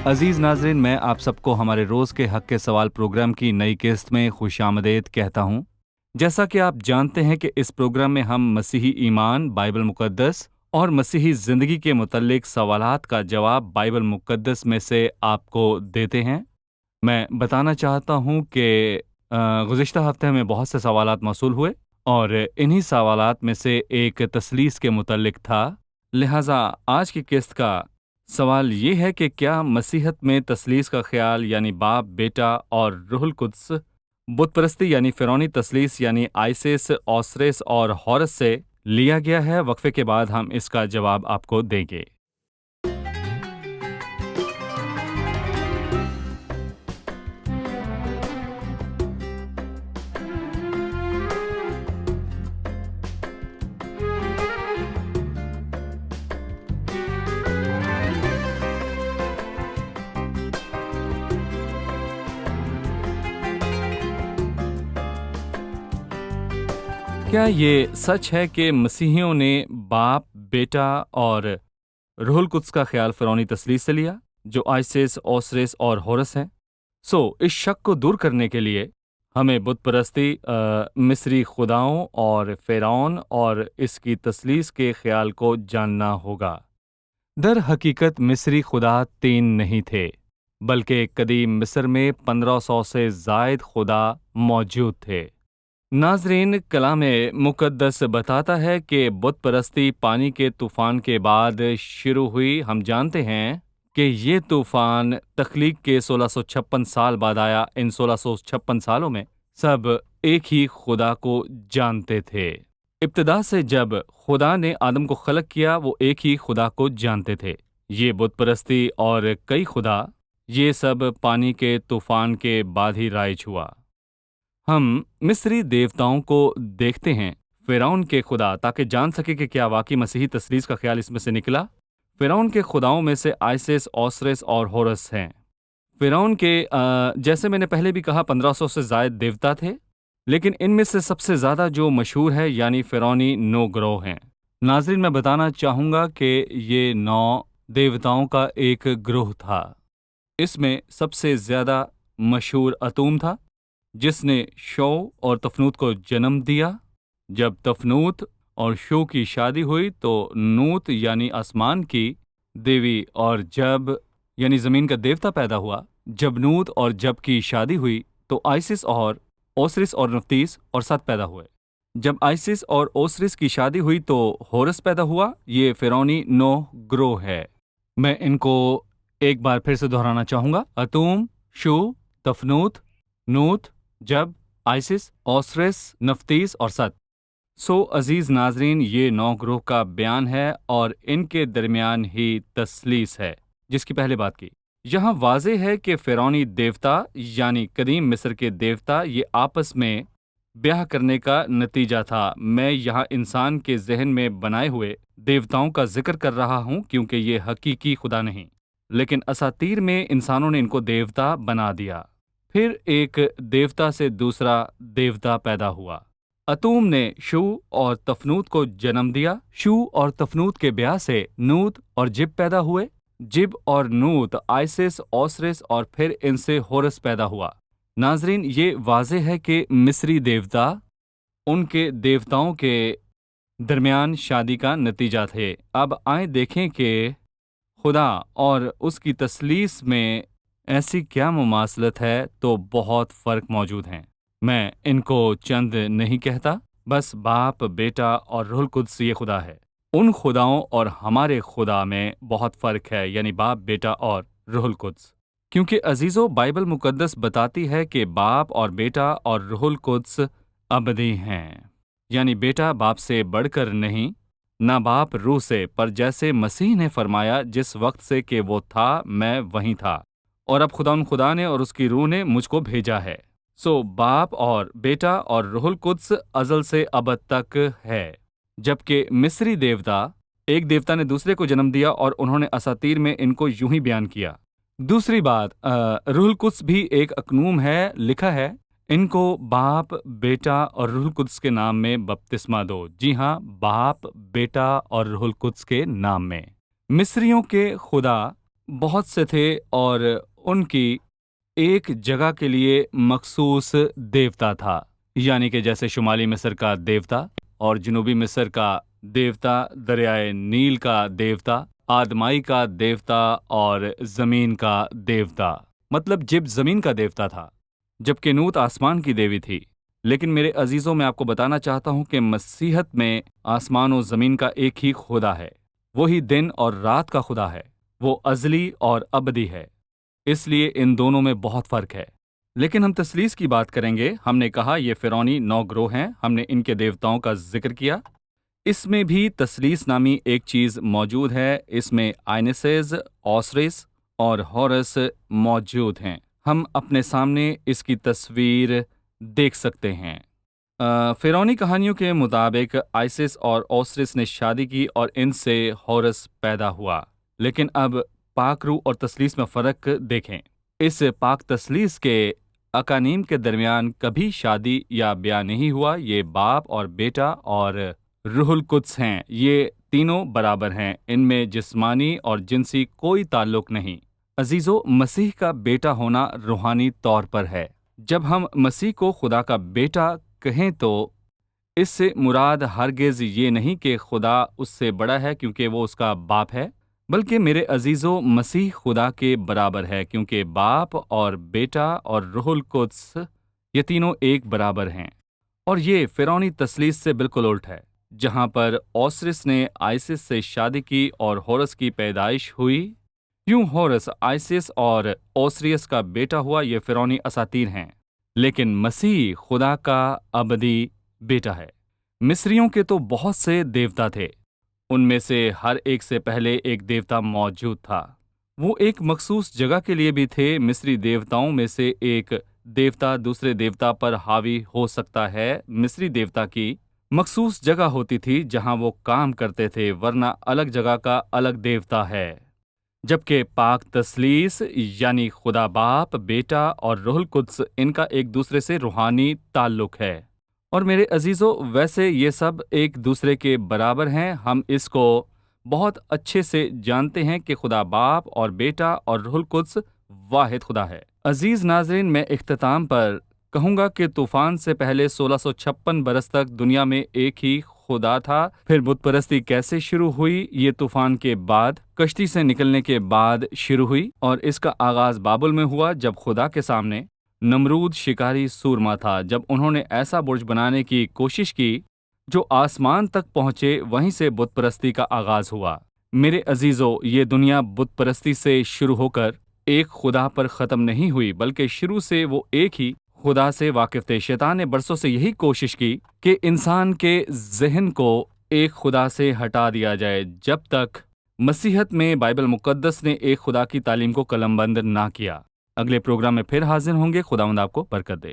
عزیز ناظرین، میں آپ سب کو ہمارے روز کے حق کے سوال پروگرام کی نئی قسط میں خوش آمدید کہتا ہوں۔ جیسا کہ آپ جانتے ہیں کہ اس پروگرام میں ہم مسیحی ایمان، بائبل مقدس اور مسیحی زندگی کے متعلق سوالات کا جواب بائبل مقدس میں سے آپ کو دیتے ہیں۔ میں بتانا چاہتا ہوں کہ گزشتہ ہفتے میں بہت سے سوالات موصول ہوئے اور انہی سوالات میں سے ایک تثلیث کے متعلق تھا، لہٰذا آج کی قسط کا سوال یہ ہے کہ کیا مسیحت میں تثلیث کا خیال یعنی باپ، بیٹا اور روح القدس بت پرستی یعنی فرعونی تثلیث یعنی آئسس، اوسرس اور ہورس سے لیا گیا ہے؟ وقفے کے بعد ہم اس کا جواب آپ کو دیں گے۔ کیا یہ سچ ہے کہ مسیحیوں نے باپ، بیٹا اور روح القدس کا خیال فرعونی تثلیث سے لیا جو آئسس، اوسرس اور ہورس ہیں؟ اس شک کو دور کرنے کے لیے ہمیں بت پرستی، مصری خداؤں اور فرعون اور اس کی تثلیث کے خیال کو جاننا ہوگا۔ در حقیقت مصری خدا 3 نہیں تھے، بلکہ قدیم مصر میں 1500 سے زائد خدا موجود تھے۔ ناظرین، کلام مقدس بتاتا ہے کہ بت پرستی پانی کے طوفان کے بعد شروع ہوئی۔ ہم جانتے ہیں کہ یہ طوفان تخلیق کے 1656 سال بعد آیا۔ ان 1656 سالوں میں سب ایک ہی خدا کو جانتے تھے۔ ابتدا سے جب خدا نے آدم کو خلق کیا، وہ ایک ہی خدا کو جانتے تھے۔ یہ بت پرستی اور کئی خدا، یہ سب پانی کے طوفان کے بعد ہی رائج ہوا۔ ہم مصری دیوتاؤں کو دیکھتے ہیں، فرعون کے خدا، تاکہ جان سکے کہ کیا واقعی مسیحی تثلیث کا خیال اس میں سے نکلا۔ فرعون کے خداؤں میں سے آئسس، اوسرس اور ہورس ہیں۔ فرعون کے جیسے میں نے پہلے بھی کہا 1500 سے زائد دیوتا تھے، لیکن ان میں سے سب سے زیادہ جو مشہور ہے یعنی فرعونی 9 گروہ ہیں۔ ناظرین، میں بتانا چاہوں گا کہ یہ 9 دیوتاؤں کا ایک گروہ تھا۔ اس میں سب سے زیادہ مشہور اتوم تھا، جس نے شو اور تفنوت کو جنم دیا۔ جب تفنوت اور شو کی شادی ہوئی تو نوت یعنی آسمان کی دیوی اور جب یعنی زمین کا دیوتا پیدا ہوا۔ جب نوت اور جب کی شادی ہوئی تو آئسس اور اوسرس اور نفتیس اور ست پیدا ہوئے۔ جب آئسس اور اوسرس کی شادی ہوئی تو ہورس پیدا ہوا۔ یہ فرعونی 9 گروہ ہے۔ میں ان کو ایک بار پھر سے دہرانا چاہوں گا: اتوم، شو، تفنوت، نوت، جب، آئسس، اوسرس، نفتیس اور ست۔ عزیز ناظرین، یہ 9 گروہ کا بیان ہے اور ان کے درمیان ہی تثلیث ہے، جس کی پہلے بات کی۔ یہاں واضح ہے کہ فرعونی دیوتا یعنی قدیم مصر کے دیوتا یہ آپس میں بیاہ کرنے کا نتیجہ تھا۔ میں یہاں انسان کے ذہن میں بنائے ہوئے دیوتاؤں کا ذکر کر رہا ہوں، کیونکہ یہ حقیقی خدا نہیں، لیکن اساطیر میں انسانوں نے ان کو دیوتا بنا دیا۔ پھر ایک دیوتا سے دوسرا دیوتا پیدا ہوا۔ اتوم نے شو اور تفنوت کو جنم دیا۔ شو اور تفنوت کے بیاہ سے نوت اور جب پیدا ہوئے۔ جب اور نوت، آئسس، اوسرس اور پھر ان سے ہورس پیدا ہوا۔ ناظرین، یہ واضح ہے کہ مصری دیوتا ان کے دیوتاؤں کے درمیان شادی کا نتیجہ تھے۔ اب آئیں دیکھیں کہ خدا اور اس کی تثلیث میں ایسی کیا مماثلت ہے، تو بہت فرق موجود ہیں۔ میں ان کو چند نہیں کہتا، بس باپ، بیٹا اور روح القدس یہ خدا ہے۔ ان خداؤں اور ہمارے خدا میں بہت فرق ہے، یعنی باپ، بیٹا اور روح القدس۔ کیونکہ عزیزو، بائبل مقدس بتاتی ہے کہ باپ اور بیٹا اور روح القدس ابدی ہیں، یعنی بیٹا باپ سے بڑھ کر نہیں، نہ باپ روح سے، پر جیسے مسیح نے فرمایا، جس وقت سے کہ وہ تھا میں وہیں تھا، اور اب خدا نے اور اس کی روح نے مجھ کو بھیجا ہے۔ باپ اور بیٹا اور روح القدس ازل سے ابد تک ہے۔ جبکہ مصری دیوتا، ایک دیوتا نے دوسرے کو جنم دیا اور انہوں نے اساطیر میں ان کو یوں ہی بیان کیا۔ دوسری بات، روح القدس بھی ایک اکنوم ہے، لکھا ہے ان کو باپ، بیٹا اور روح القدس کے نام میں بپتسمہ دو۔ جی ہاں، باپ، بیٹا اور روح القدس کے نام میں۔ مصریوں کے خدا بہت سے تھے اور ان کی ایک جگہ کے لیے مخصوص دیوتا تھا، یعنی کہ جیسے شمالی مصر کا دیوتا اور جنوبی مصر کا دیوتا، دریائے نیل کا دیوتا، آدمائی کا دیوتا اور زمین کا دیوتا۔ مطلب جب زمین کا دیوتا تھا جبکہ نوت آسمان کی دیوی تھی۔ لیکن میرے عزیزوں، میں آپ کو بتانا چاہتا ہوں کہ مسیحیت میں آسمان و زمین کا ایک ہی خدا ہے، وہی دن اور رات کا خدا ہے، وہ ازلی اور ابدی ہے، اس لیے ان دونوں میں بہت فرق ہے۔ لیکن ہم تثلیث کی بات کریں گے۔ ہم نے کہا یہ فرعونی 9 گروہ ہیں، ہم نے ان کے دیوتاؤں کا ذکر کیا۔ اس میں بھی تثلیث نامی ایک چیز موجود ہے، اس میں آئنسز، اوسرس اور ہورس موجود ہیں۔ ہم اپنے سامنے اس کی تصویر دیکھ سکتے ہیں۔ فرعونی کہانیوں کے مطابق آئسس اور اوسرس نے شادی کی اور ان سے ہورس پیدا ہوا۔ لیکن اب پاک روح اور تثلیث میں فرق دیکھیں۔ اس پاک تثلیث کے اقانیم کے درمیان کبھی شادی یا بیاہ نہیں ہوا۔ یہ باپ اور بیٹا اور روح القدس ہیں، یہ تینوں برابر ہیں، ان میں جسمانی اور جنسی کوئی تعلق نہیں۔ عزیزو، مسیح کا بیٹا ہونا روحانی طور پر ہے۔ جب ہم مسیح کو خدا کا بیٹا کہیں تو اس سے مراد ہرگز یہ نہیں کہ خدا اس سے بڑا ہے کیونکہ وہ اس کا باپ ہے، بلکہ میرے عزیزو، مسیح خدا کے برابر ہے کیونکہ باپ اور بیٹا اور روح القدس یہ تینوں ایک برابر ہیں۔ اور یہ فرعونی تثلیث سے بالکل الٹ ہے، جہاں پر اوسرس نے آئسس سے شادی کی اور ہورس کی پیدائش ہوئی۔ یوں ہورس آئسس اور اوسریس کا بیٹا ہوا، یہ فرعونی اساطیر ہیں، لیکن مسیح خدا کا ابدی بیٹا ہے۔ مصریوں کے تو بہت سے دیوتا تھے، ان میں سے ہر ایک سے پہلے ایک دیوتا موجود تھا، وہ ایک مخصوص جگہ کے لیے بھی تھے۔ مصری دیوتاؤں میں سے ایک دیوتا دوسرے دیوتا پر حاوی ہو سکتا ہے۔ مصری دیوتا کی مخصوص جگہ ہوتی تھی جہاں وہ کام کرتے تھے، ورنہ الگ جگہ کا الگ دیوتا ہے۔ جبکہ پاک تثلیث یعنی خدا باپ، بیٹا اور روح القدس، ان کا ایک دوسرے سے روحانی تعلق ہے۔ اور میرے عزیزو، ویسے یہ سب ایک دوسرے کے برابر ہیں۔ ہم اس کو بہت اچھے سے جانتے ہیں کہ خدا باپ اور بیٹا اور روح القدس واحد خدا ہے۔ عزیز ناظرین، میں اختتام پر کہوں گا کہ طوفان سے پہلے 1656 برس تک دنیا میں ایک ہی خدا تھا۔ پھر بت پرستی کیسے شروع ہوئی؟ یہ طوفان کے بعد، کشتی سے نکلنے کے بعد شروع ہوئی، اور اس کا آغاز بابل میں ہوا جب خدا کے سامنے نمرود شکاری سورما تھا۔ جب انہوں نے ایسا برج بنانے کی کوشش کی جو آسمان تک پہنچے، وہیں سے بت پرستی کا آغاز ہوا۔ میرے عزیزو، یہ دنیا بت پرستی سے شروع ہو کر ایک خدا پر ختم نہیں ہوئی، بلکہ شروع سے وہ ایک ہی خدا سے واقف تھے۔ شیطان نے برسوں سے یہی کوشش کی کہ انسان کے ذہن کو ایک خدا سے ہٹا دیا جائے، جب تک مسیحیت میں بائبل مقدس نے ایک خدا کی تعلیم کو قلم بند نہ کیا۔ اگلے پروگرام میں پھر حاضر ہوں گے۔ خداوند آپ کو برکت دے۔